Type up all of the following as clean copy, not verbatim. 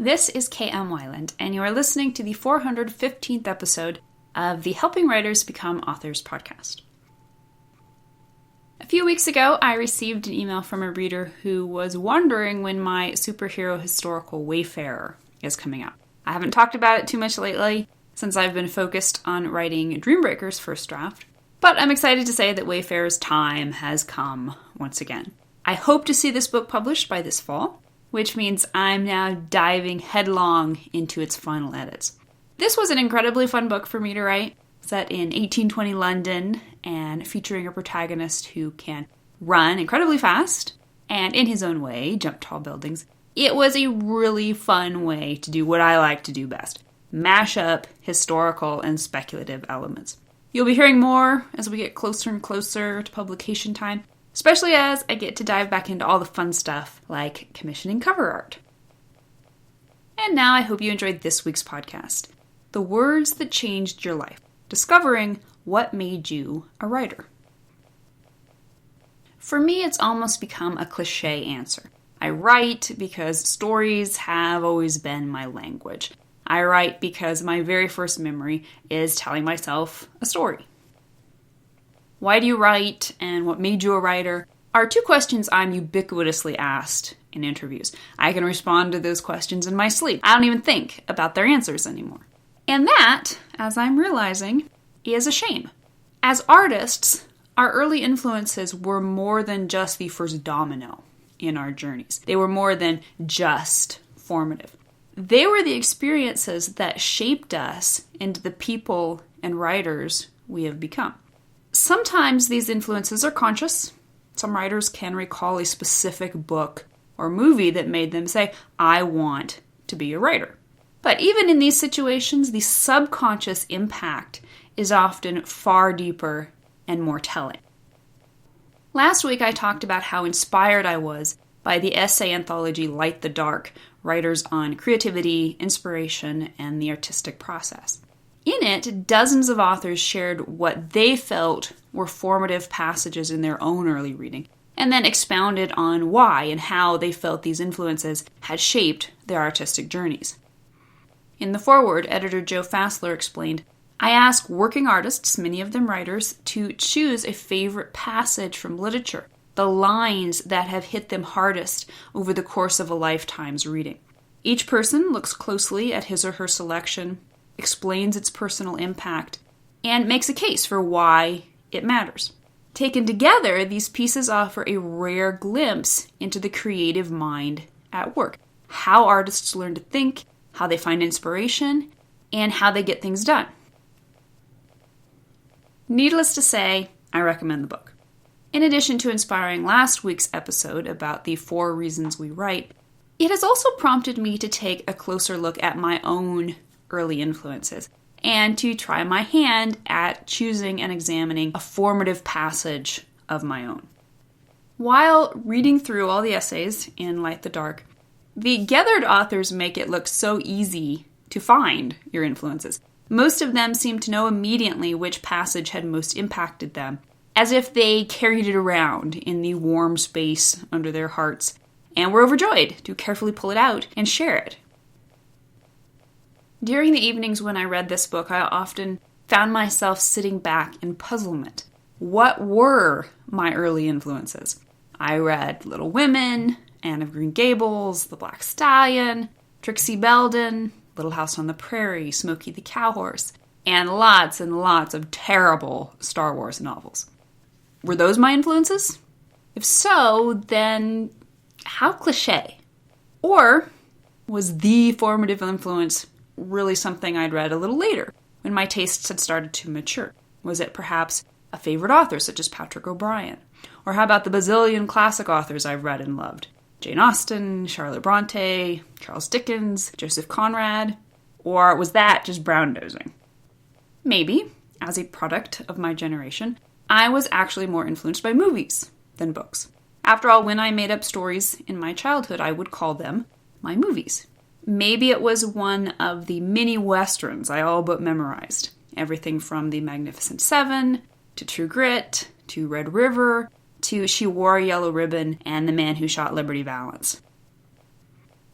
This is K.M. Weiland, and you are listening to the 415th episode of the Helping Writers Become Authors podcast. A few weeks ago, I received an email from a reader who was wondering when my superhero historical Wayfarer is coming out. I haven't talked about it too much lately, since I've been focused on writing Dreambreaker's first draft, but I'm excited to say that Wayfarer's time has come once again. I hope to see this book published by this fall, which means I'm now diving headlong into its final edits. This was an incredibly fun book for me to write, set in 1820 London and featuring a protagonist who can run incredibly fast and, in his own way, jump tall buildings. It was a really fun way to do what I like to do best: mash up historical and speculative elements. You'll be hearing more as we get closer and closer to publication time, especially as I get to dive back into all the fun stuff like commissioning cover art. And now I hope you enjoyed this week's podcast, The Words That Changed Your Life, discovering what made you a writer. For me, it's almost become a cliche answer. I write because stories have always been my language. I write because my very first memory is telling myself a story. Why do you write and what made you a writer are two questions I'm ubiquitously asked in interviews. I can respond to those questions in my sleep. I don't even think about their answers anymore. And that, as I'm realizing, is a shame. As artists, our early influences were more than just the first domino in our journeys. They were more than just formative. They were the experiences that shaped us into the people and writers we have become. Sometimes these influences are conscious. Some writers can recall a specific book or movie that made them say, I want to be a writer. But even in these situations, the subconscious impact is often far deeper and more telling. Last week I talked about how inspired I was by the essay anthology Light the Dark, writers on creativity, inspiration, and the artistic process. In it, dozens of authors shared what they felt were formative passages in their own early reading, and then expounded on why and how they felt these influences had shaped their artistic journeys. In the foreword, editor Joe Fassler explained, I ask working artists, many of them writers, to choose a favorite passage from literature, the lines that have hit them hardest over the course of a lifetime's reading. Each person looks closely at his or her selection, explains its personal impact, and makes a case for why it matters. Taken together, these pieces offer a rare glimpse into the creative mind at work, how artists learn to think, how they find inspiration, and how they get things done. Needless to say, I recommend the book. In addition to inspiring last week's episode about the 4 reasons we write, it has also prompted me to take a closer look at my own early influences, and to try my hand at choosing and examining a formative passage of my own. While reading through all the essays in Light the Dark, the gathered authors make it look so easy to find your influences. Most of them seem to know immediately which passage had most impacted them, as if they carried it around in the warm space under their hearts, and were overjoyed to carefully pull it out and share it. During the evenings when I read this book, I often found myself sitting back in puzzlement. What were my early influences? I read Little Women, Anne of Green Gables, The Black Stallion, Trixie Belden, Little House on the Prairie, Smokey the Cowhorse, and lots of terrible Star Wars novels. Were those my influences? If so, then how cliche? Or was the formative influence really something I'd read a little later, when my tastes had started to mature? Was it perhaps a favorite author such as Patrick O'Brian? Or how about the bazillion classic authors I've read and loved? Jane Austen, Charlotte Bronte, Charles Dickens, Joseph Conrad? Or was that just brown nosing? Maybe, as a product of my generation, I was actually more influenced by movies than books. After all, when I made up stories in my childhood, I would call them my movies. Maybe it was one of the mini westerns I all but memorized. Everything from The Magnificent Seven, to True Grit, to Red River, to She Wore a Yellow Ribbon and The Man Who Shot Liberty Valance.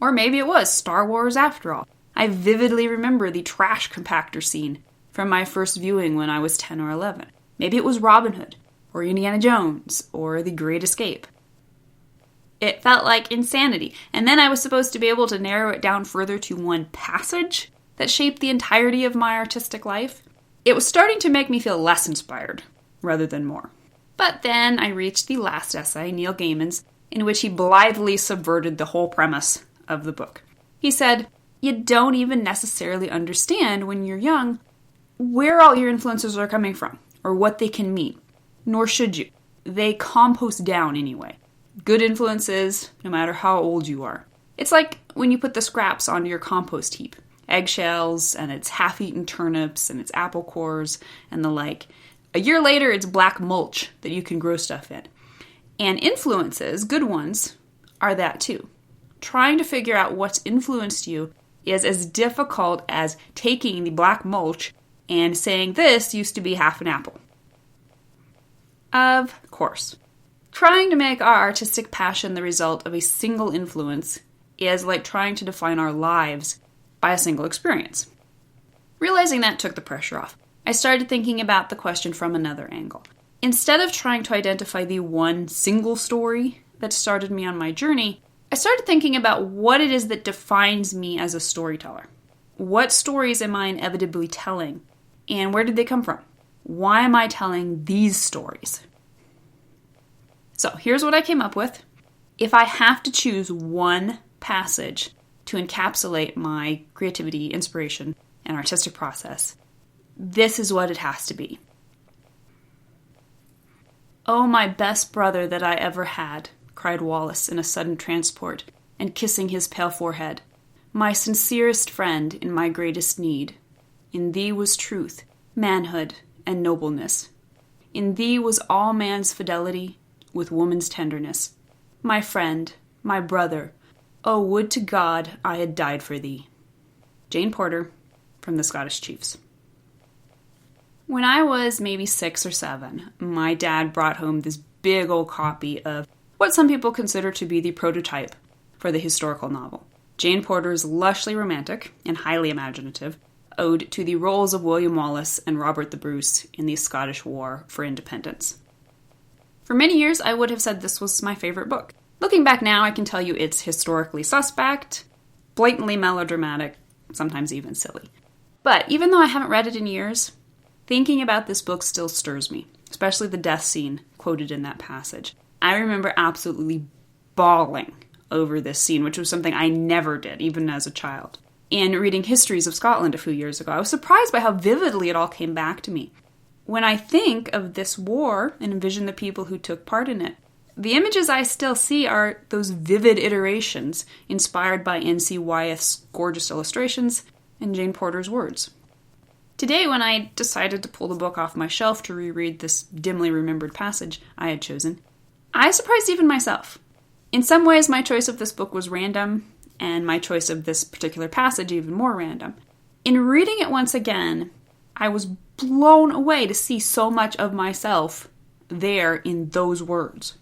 Or maybe it was Star Wars after all. I vividly remember the trash compactor scene from my first viewing when I was 10 or 11. Maybe it was Robin Hood, or Indiana Jones, or The Great Escape. It felt like insanity, and then I was supposed to be able to narrow it down further to one passage that shaped the entirety of my artistic life. It was starting to make me feel less inspired, rather than more. But then I reached the last essay, Neil Gaiman's, in which he blithely subverted the whole premise of the book. He said, "You don't even necessarily understand when you're young where all your influences are coming from, or what they can mean. Nor should you. They compost down anyway. Good influences, no matter how old you are. It's like when you put the scraps onto your compost heap. Eggshells, and it's half-eaten turnips, and it's apple cores, and the like. A year later, it's black mulch that you can grow stuff in. And influences, good ones, are that too. Trying to figure out what's influenced you is as difficult as taking the black mulch and saying this used to be half an apple. Of course. Trying to make our artistic passion the result of a single influence is like trying to define our lives by a single experience. Realizing that took the pressure off. I started thinking about the question from another angle. Instead of trying to identify the one single story that started me on my journey, I started thinking about what it is that defines me as a storyteller. What stories am I inevitably telling? And where did they come from? Why am I telling these stories? So here's what I came up with. If I have to choose one passage to encapsulate my creativity, inspiration, and artistic process, this is what it has to be. "Oh, my best brother that I ever had," cried Wallace in a sudden transport, and kissing his pale forehead. "My sincerest friend in my greatest need. In thee was truth, manhood, and nobleness. In thee was all man's fidelity, with woman's tenderness. My friend, my brother, oh, would to God I had died for thee." Jane Porter, from the Scottish Chiefs. When I was maybe 6 or 7, my dad brought home this big old copy of what some people consider to be the prototype for the historical novel. Jane Porter's lushly romantic and highly imaginative ode to the roles of William Wallace and Robert the Bruce in the Scottish War for Independence. For many years, I would have said this was my favorite book. Looking back now, I can tell you it's historically suspect, blatantly melodramatic, sometimes even silly. But even though I haven't read it in years, thinking about this book still stirs me, especially the death scene quoted in that passage. I remember absolutely bawling over this scene, which was something I never did, even as a child. In reading Histories of Scotland a few years ago, I was surprised by how vividly it all came back to me. When I think of this war and envision the people who took part in it, the images I still see are those vivid iterations inspired by N.C. Wyeth's gorgeous illustrations and Jane Porter's words. Today, when I decided to pull the book off my shelf to reread this dimly remembered passage I had chosen, I surprised even myself. In some ways, my choice of this book was random, and my choice of this particular passage even more random. In reading it once again, I was blown away to see so much of myself there in those words.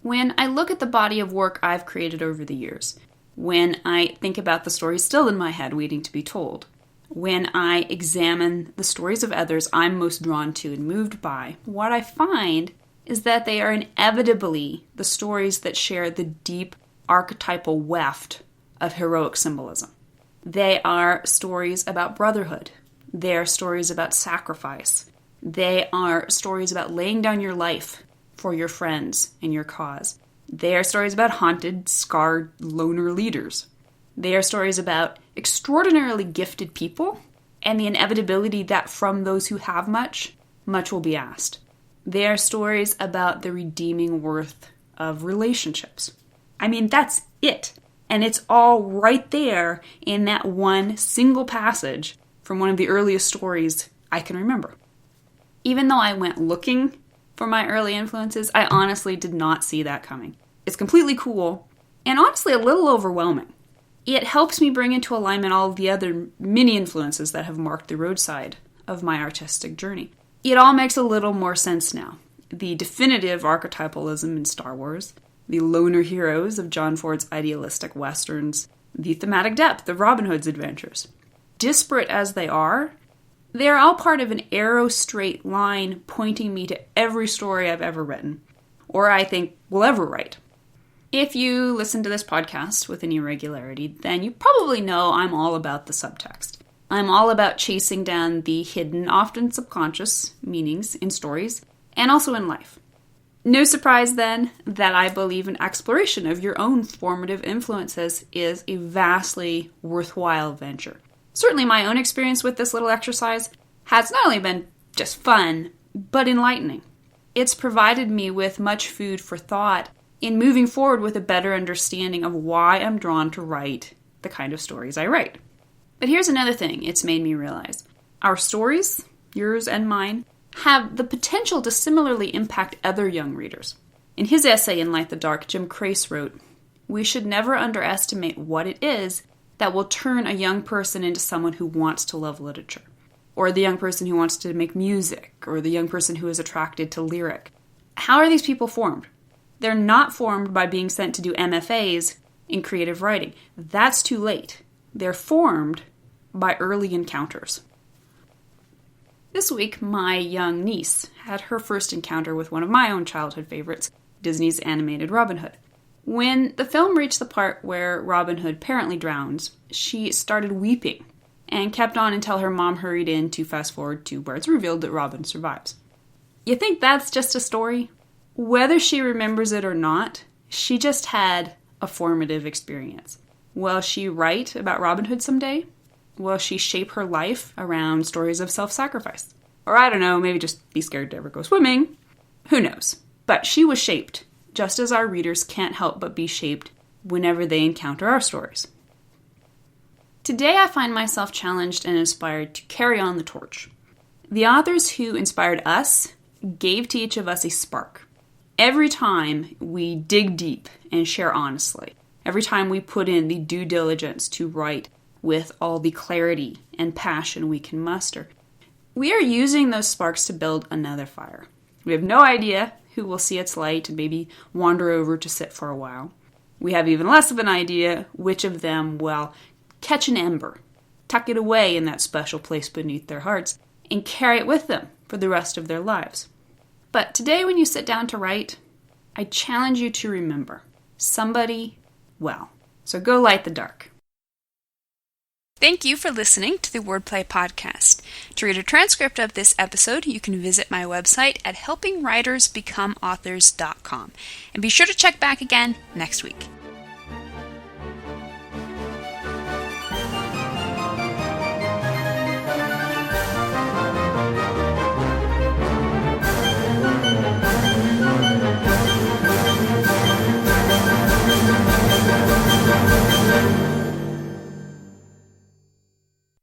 When I look at the body of work I've created over the years, when I think about the stories still in my head waiting to be told, when I examine the stories of others I'm most drawn to and moved by, what I find is that they are inevitably the stories that share the deep archetypal weft of heroic symbolism. They are stories about brotherhood. They are stories about sacrifice. They are stories about laying down your life for your friends and your cause. They are stories about haunted, scarred, loner leaders. They are stories about extraordinarily gifted people and the inevitability that from those who have much, much will be asked. They are stories about the redeeming worth of relationships. I mean, that's it. And it's all right there in that one single passage from one of the earliest stories I can remember. Even though I went looking for my early influences, I honestly did not see that coming. It's completely cool, and honestly a little overwhelming. It helps me bring into alignment all of the other mini influences that have marked the roadside of my artistic journey. It all makes a little more sense now. The definitive archetypalism in Star Wars, the loner heroes of John Ford's idealistic westerns, the thematic depth of Robin Hood's adventures. Disparate as they are all part of an arrow straight line pointing me to every story I've ever written, or I think will ever write. If you listen to this podcast with any regularity, then you probably know I'm all about the subtext. I'm all about chasing down the hidden, often subconscious meanings in stories, and also in life. No surprise, then, that I believe an exploration of your own formative influences is a vastly worthwhile venture. Certainly my own experience with this little exercise has not only been just fun, but enlightening. It's provided me with much food for thought in moving forward with a better understanding of why I'm drawn to write the kind of stories I write. But here's another thing it's made me realize. Our stories, yours and mine, have the potential to similarly impact other young readers. In his essay in Light the Dark, Jim Crace wrote, "We should never underestimate what it is that will turn a young person into someone who wants to love literature, or the young person who wants to make music, or the young person who is attracted to lyric. How are these people formed? They're not formed by being sent to do MFAs in creative writing. That's too late. They're formed by early encounters." This week, my young niece had her first encounter with one of my own childhood favorites, Disney's animated Robin Hood. When the film reached the part where Robin Hood apparently drowns, she started weeping and kept on until her mom hurried in to fast forward to where it's revealed that Robin survives. You think that's just a story? Whether she remembers it or not, she just had a formative experience. Will she write about Robin Hood someday? Will she shape her life around stories of self-sacrifice? Or I don't know, maybe just be scared to ever go swimming? Who knows? But she was shaped, just as our readers can't help but be shaped whenever they encounter our stories. Today I find myself challenged and inspired to carry on the torch. The authors who inspired us gave to each of us a spark. Every time we dig deep and share honestly, every time we put in the due diligence to write with all the clarity and passion we can muster, we are using those sparks to build another fire. We have no idea who will see its light and maybe wander over to sit for a while. We have even less of an idea which of them will catch an ember, tuck it away in that special place beneath their hearts, and carry it with them for the rest of their lives. But today when you sit down to write, I challenge you to remember somebody well. So go light the dark. Thank you for listening to the Wordplay Podcast. To read a transcript of this episode, you can visit my website at helpingwritersbecomeauthors.com. And be sure to check back again next week.